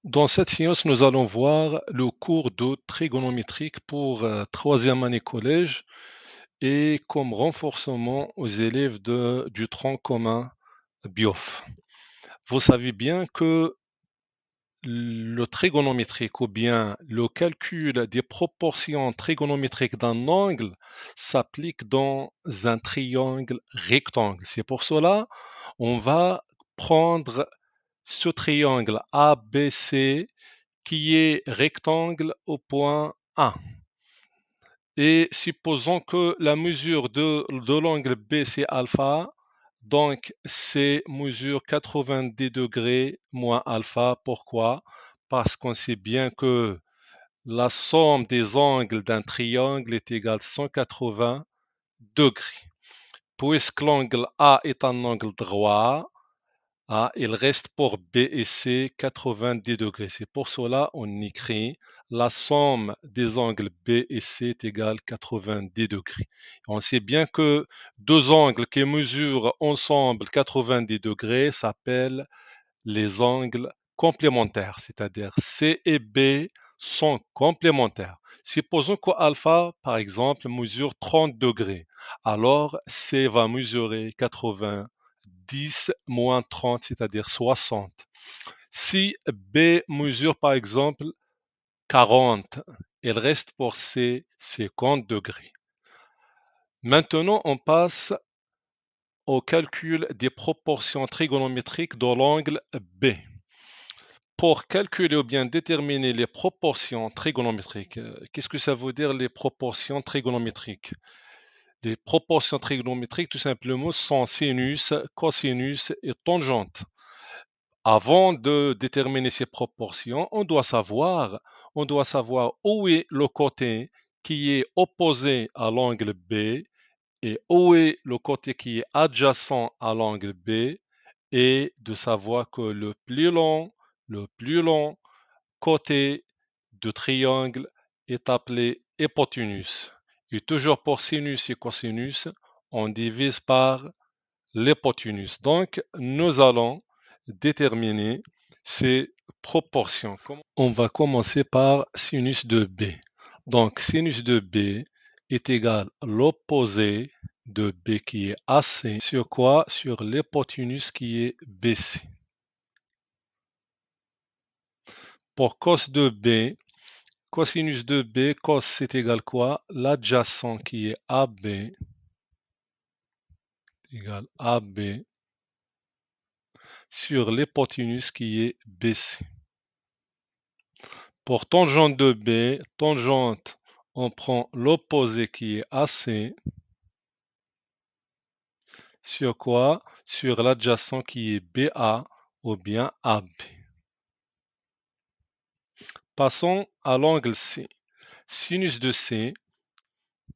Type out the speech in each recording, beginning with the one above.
Dans cette séance, nous allons voir le cours de trigonométrique pour troisième année collège et comme renforcement aux élèves du tronc commun BIOF. Vous savez bien que le trigonométrique ou bien le calcul des proportions trigonométriques d'un angle s'applique dans un triangle rectangle. C'est pour cela on va prendre ce triangle ABC qui est rectangle au point A. Et supposons que la mesure de l'angle B c'est alpha, donc c'est mesure 90 degrés moins alpha. Pourquoi? Parce qu'on sait bien que la somme des angles d'un triangle est égale à 180 degrés. Puisque l'angle A est un angle droit, il reste pour B et C 90 degrés. C'est pour cela on écrit la somme des angles B et C est égale à 90 degrés. On sait bien que deux angles qui mesurent ensemble 90 degrés s'appellent les angles complémentaires, c'est-à-dire C et B sont complémentaires. Supposons que alpha, par exemple, mesure 30 degrés. Alors, C va mesurer 90 moins 30, c'est-à-dire 60. Si B mesure, par exemple, 40, il reste pour C 50 degrés. Maintenant, on passe au calcul des proportions trigonométriques de l'angle B. Pour calculer ou bien déterminer les proportions trigonométriques, qu'est-ce que ça veut dire les proportions trigonométriques? Les proportions trigonométriques, tout simplement, sont sinus, cosinus et tangente. Avant de déterminer ces proportions, on doit savoir où est le côté qui est opposé à l'angle B et où est le côté qui est adjacent à l'angle B et de savoir que le plus long côté de triangle est appelé hypoténuse. Et toujours pour sinus et cosinus, on divise par l'hypoténuse. Donc, nous allons déterminer ces proportions. On va commencer par sinus de B. Donc, sinus de B est égal à l'opposé de B qui est AC sur quoi? Sur l'hypoténuse qui est BC. Pour cos de B, cosinus de B, cos c'est égal quoi? L'adjacent qui est AB égale AB sur l'hypoténuse qui est BC. Pour tangente de B, tangente, on prend l'opposé qui est AC sur quoi? Sur l'adjacent qui est BA ou bien AB. Passons à l'angle C. Sinus de C,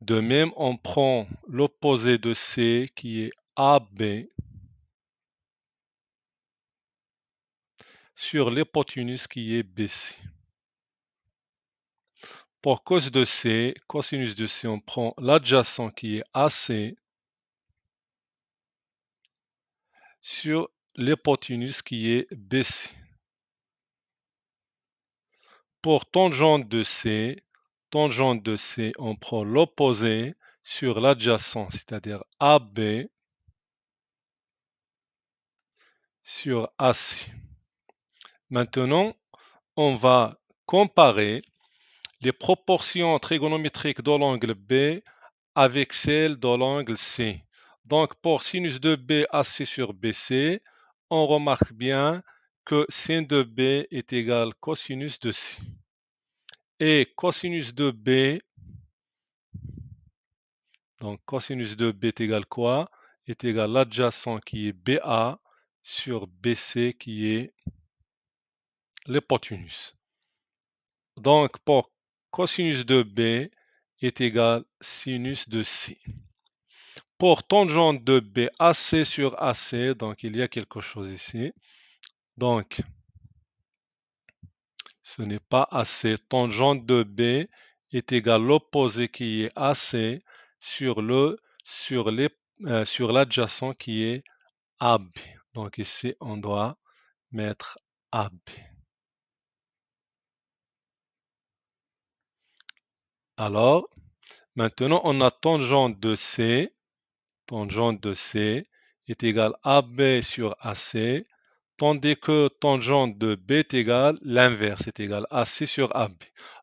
de même on prend l'opposé de C qui est AB sur l'hypoténuse qui est BC. Pour cos de C, cosinus de C, on prend l'adjacent qui est AC sur l'hypoténuse qui est BC. Pour tangente de C, on prend l'opposé sur l'adjacent, c'est-à-dire AB sur AC. Maintenant, on va comparer les proportions trigonométriques de l'angle B avec celles de l'angle C. Donc, pour sinus de B AC sur BC, on remarque bien que sin de B est égal à cosinus de C. Et cosinus de B, donc cosinus de B est égal à quoi? Est égal à l'adjacent qui est BA sur BC qui est l'hypoténuse. Donc, pour cosinus de B est égal à sinus de C. Pour tangente de B, AC sur AC, donc il y a quelque chose ici. Donc, ce n'est pas AC. Tangente de B est égal à l'opposé qui est AC sur l'adjacent qui est AB. Donc ici, on doit mettre AB. Alors, maintenant, on a tangente de C. Tangente de C est égale AB sur AC, tandis que tangente de B est égale l'inverse, est égal AC sur AB.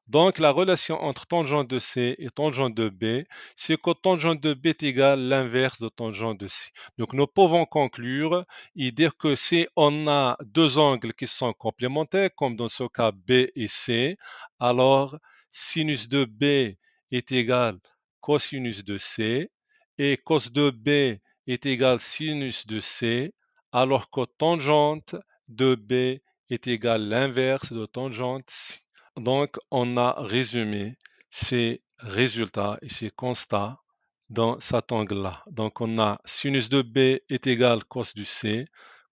Donc la relation entre tangente de C et tangente de B, c'est que tangente de B est égale l'inverse de tangente de C. Donc nous pouvons conclure et dire que si on a deux angles qui sont complémentaires, comme dans ce cas B et C, alors sinus de B est égal cosinus de C et cos de B est égal sinus de C, alors que tangente de B est égal l'inverse de tangente C. Donc, on a résumé ces résultats et ces constats dans cet angle-là. Donc, on a sinus de B est égal cos du C,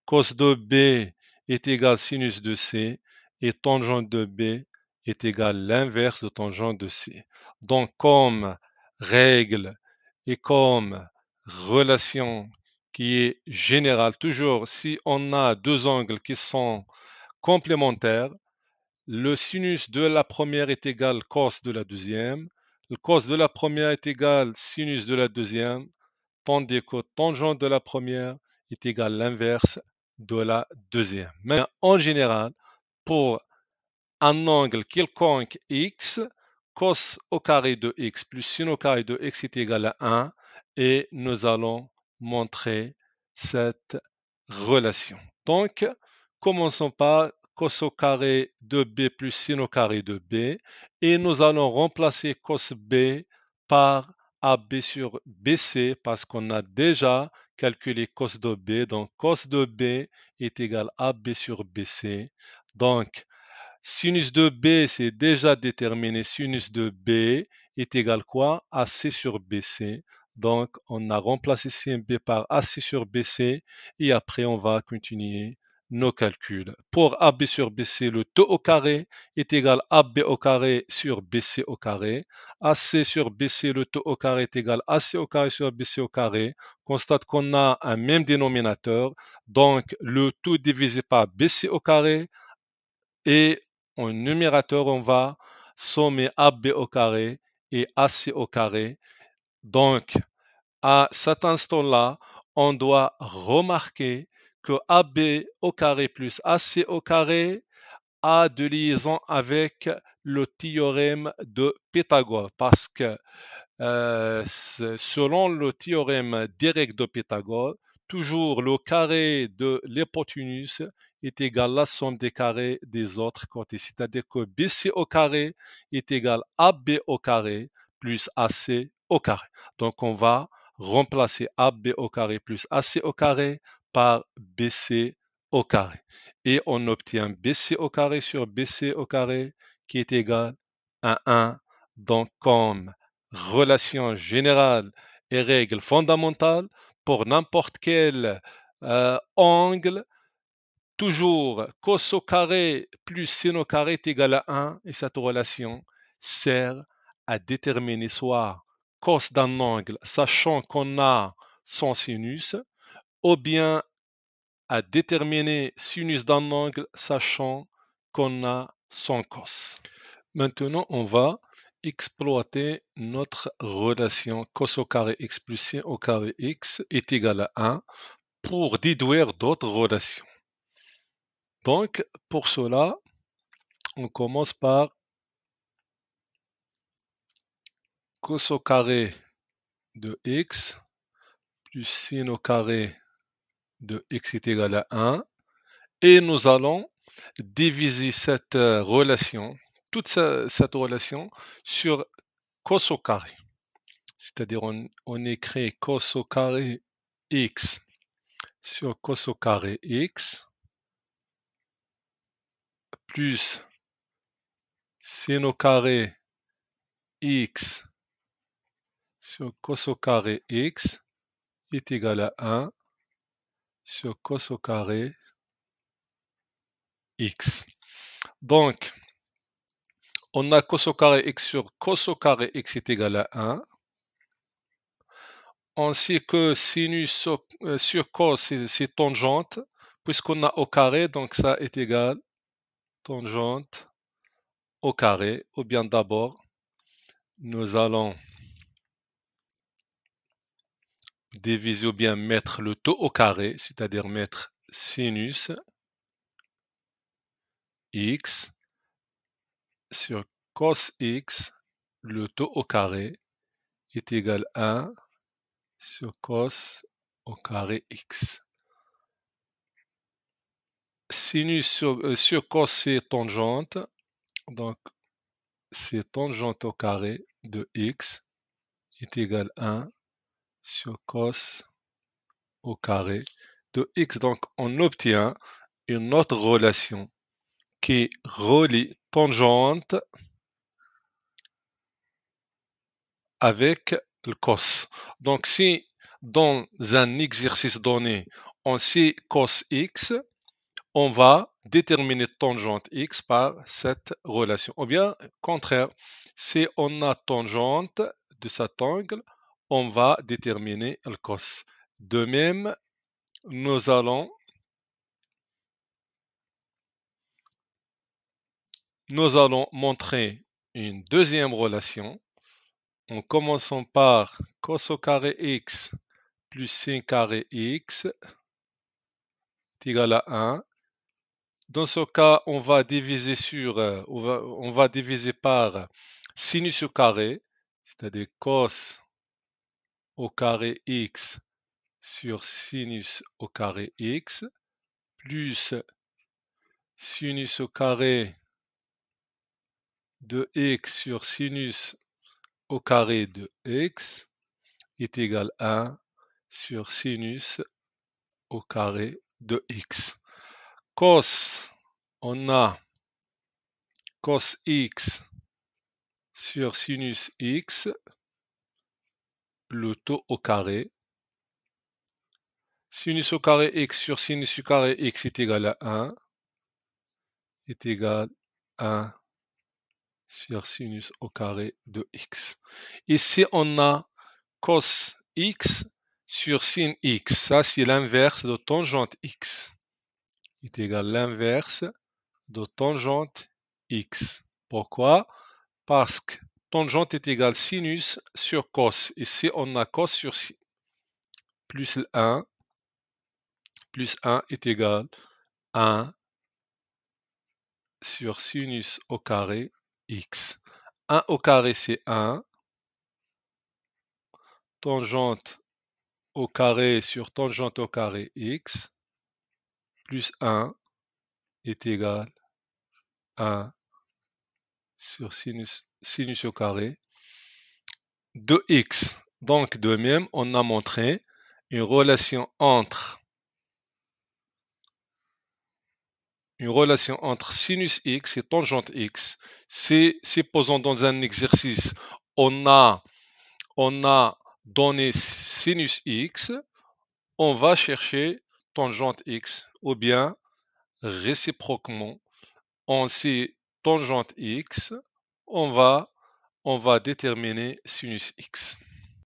cos de B est égal sinus de C, et tangente de B est égal l'inverse de tangente de C. Donc, comme règle et comme relation qui est générale, toujours si on a deux angles qui sont complémentaires, le sinus de la première est égal cos de la deuxième, le cos de la première est égal sinus de la deuxième, tandis que tangente de la première est égal l'inverse de la deuxième. Mais en général, pour un angle quelconque x, cos au carré de x plus sin au carré de x est égal à 1 et nous allons montrer cette relation. Donc, commençons par cos au carré de b plus sin au carré de b et nous allons remplacer cos b par AB sur BC parce qu'on a déjà calculé cos de B. Donc, cos de B est égal à AB sur BC. Donc, sinus de B, c'est déjà déterminé. Sinus de B est égal quoi? AC sur BC. Donc, on a remplacé CMB par AC sur BC et après, on va continuer nos calculs. Pour AB sur BC, le taux au carré est égal à AB au carré sur BC au carré. AC sur BC, le taux au carré est égal à AC au carré sur BC au carré. Constate qu'on a un même dénominateur. Donc, le tout divisé par BC au carré et en numérateur, on va sommer AB au carré et AC au carré. Donc, à cet instant-là, on doit remarquer que AB au carré plus AC au carré a de liaison avec le théorème de Pythagore parce que selon le théorème direct de Pythagore, toujours le carré de l'hypoténuse est égal à la somme des carrés des autres côtés. C'est-à-dire que BC au carré est égal à AB au carré plus AC au carré. Donc on va remplacer AB au carré plus AC au carré par BC au carré. Et on obtient BC au carré sur BC au carré qui est égal à 1. Donc comme relation générale et règle fondamentale pour n'importe quel angle, toujours cos au carré plus sin au carré est égal à 1 et cette relation sert à déterminer soit cos d'un angle sachant qu'on a son sinus ou bien à déterminer sinus d'un angle sachant qu'on a son cos. Maintenant, on va exploiter notre relation cos au carré x plus sin au carré x est égal à 1 pour déduire d'autres relations. Donc, pour cela, on commence par cos au carré de x plus sin au carré de x est égal à 1 et nous allons diviser cette relation, toute cette relation sur cos au carré. C'est-à-dire on écrit cos au carré x sur cos au carré x plus sin au carré x sur cos au carré x est égal à 1 sur cos au carré x. Donc, on a cos au carré x sur cos au carré x est égal à 1. On sait que sinus sur cos, c'est tangente, puisqu'on a au carré, donc ça est égal tangente au carré, ou bien d'abord Nous allons diviser ou bien mettre le taux au carré, c'est-à-dire mettre sinus x sur cos x, le taux au carré est égal à 1 sur cos au carré x. Sinus sur cos, c'est tangente, donc c'est tangente au carré de x est égal à 1 sur cos au carré de x. Donc on obtient une autre relation qui relie tangente avec le cos. Donc si dans un exercice donné, on sait cos x, on va déterminer tangente x par cette relation. Ou bien, contraire, si on a tangente de cet angle, on va déterminer le cos. De même, nous allons montrer une deuxième relation en commençant par cos au carré x plus sin carré x est égal à 1. Dans ce cas, on va diviser on va diviser par sinus au carré, c'est-à-dire cos au carré x sur sinus au carré x, plus sinus au carré de x sur sinus au carré de x est égal à 1 sur sinus au carré de x. Cos, on a cos x sur sinus x, le taux au carré. Sinus au carré x sur sinus au carré x est égal à 1, est égal à 1 sur sinus au carré de x. Ici, on a cos x sur sin x. Ça, c'est l'inverse de tangente x. Est égal à l'inverse de tangente x. Pourquoi? Parce que tangente est égal sinus sur cos. Ici, on a cos sur sin. Plus 1 est égal à 1 sur sinus au carré x. 1 au carré, c'est 1. Tangente au carré sur tangente au carré x plus 1 est égal à 1 sur sinus au carré de x. Donc, de même, on a montré une relation entre sinus x et tangente x. Supposons dans un exercice, on a donné sinus x, on va chercher tangente x, ou bien réciproquement, on sait tangente x, on va déterminer sinus x.